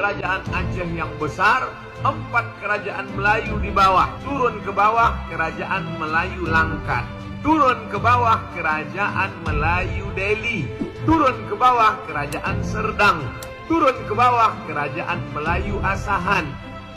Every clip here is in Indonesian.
Kerajaan Aceh yang besar, 4 kerajaan Melayu di bawah. Turun ke bawah kerajaan Melayu Langkat. Turun ke bawah kerajaan Melayu Delhi. Turun ke bawah kerajaan Serdang. Turun ke bawah kerajaan Melayu Asahan.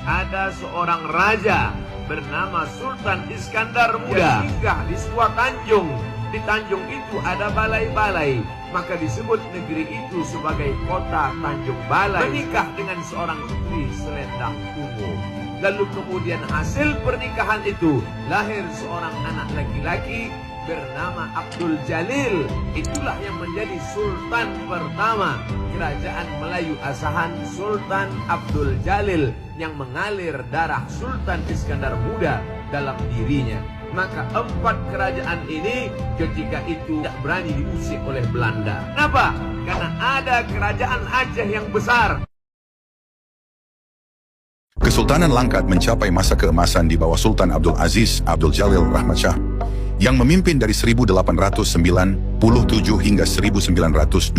Ada seorang raja bernama Sultan Iskandar Muda. Tinggal di sebuah tanjung. Di tanjung itu ada balai-balai, maka disebut negeri itu sebagai kota Tanjung Balai. Menikah dengan seorang putri selendang ungu. Lalu kemudian hasil pernikahan itu lahir seorang anak laki-laki bernama Abdul Jalil. Itulah yang menjadi sultan pertama kerajaan Melayu Asahan, Sultan Abdul Jalil, yang mengalir darah Sultan Iskandar Muda dalam dirinya. Maka 4 kerajaan ini ketika itu tidak berani diusik oleh Belanda. Kenapa? Karena ada kerajaan Aceh yang besar. Kesultanan Langkat mencapai masa keemasan di bawah Sultan Abdul Aziz Abdul Jalil Rahmat Shah, yang memimpin dari 1897 hingga 1927.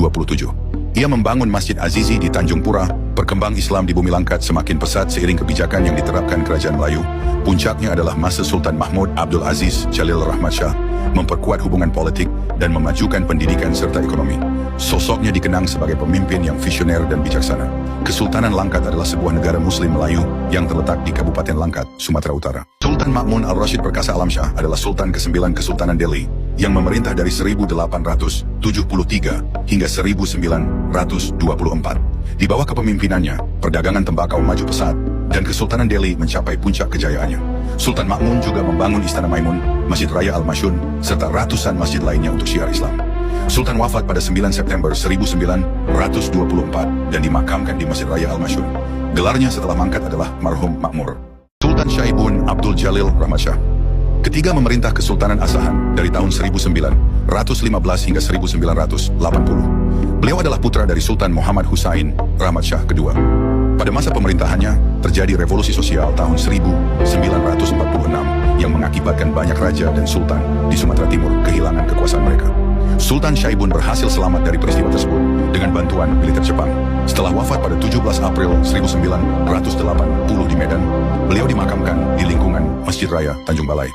Ia membangun Masjid Azizi di Tanjung Pura. Perkembang Islam di bumi Langkat semakin pesat seiring kebijakan yang diterapkan Kerajaan Melayu. Puncaknya adalah masa Sultan Mahmud Abdul Aziz Jalil Rahmat Shah memperkuat hubungan politik dan memajukan pendidikan serta ekonomi. Sosoknya dikenang sebagai pemimpin yang visioner dan bijaksana. Kesultanan Langkat adalah sebuah negara Muslim Melayu yang terletak di Kabupaten Langkat, Sumatera Utara. Sultan Ma'mun Al-Rashid Perkasa Alam Shah adalah Sultan ke-9 Kesultanan Delhi yang memerintah dari 1873 hingga 1924. Di bawah kepemimpinannya, perdagangan tembakau maju pesat dan Kesultanan Delhi mencapai puncak kejayaannya. Sultan Ma'mun juga membangun Istana Maimun, Masjid Raya Al-Masyun, serta ratusan masjid lainnya untuk syiar Islam. Sultan wafat pada 9 September 1924 dan dimakamkan di Masjid Raya Al-Masyun. Gelarnya setelah mangkat adalah Marhum Makmur. Sultan Syaibun Abdul Jalil Rahmat Shah ketiga memerintah Kesultanan Asahan dari tahun 1915 hingga 1980. Beliau adalah putra dari Sultan Muhammad Husain Rahmat Shah kedua. Pada masa pemerintahannya, terjadi revolusi sosial tahun 1946 yang mengakibatkan banyak raja dan sultan di Sumatera Timur kehilangan kekuasaan mereka. Sultan Syaibun berhasil selamat dari peristiwa tersebut dengan bantuan militer Jepang. Setelah wafat pada 17 April 1980 di Medan, beliau dimakamkan di lingkungan Masjid Raya Tanjung Balai.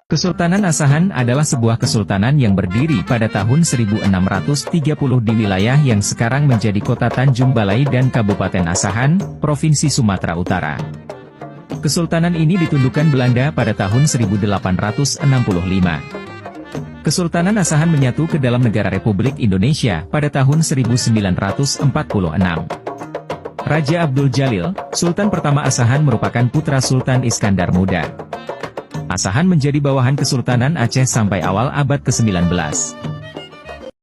Kesultanan Asahan adalah sebuah kesultanan yang berdiri pada tahun 1630 di wilayah yang sekarang menjadi kota Tanjung Balai dan Kabupaten Asahan, Provinsi Sumatera Utara. Kesultanan ini ditundukkan Belanda pada tahun 1865. Kesultanan Asahan menyatu ke dalam negara Republik Indonesia pada tahun 1946. Raja Abdul Jalil, Sultan pertama Asahan merupakan putra Sultan Iskandar Muda. Asahan menjadi bawahan Kesultanan Aceh sampai awal abad ke-19.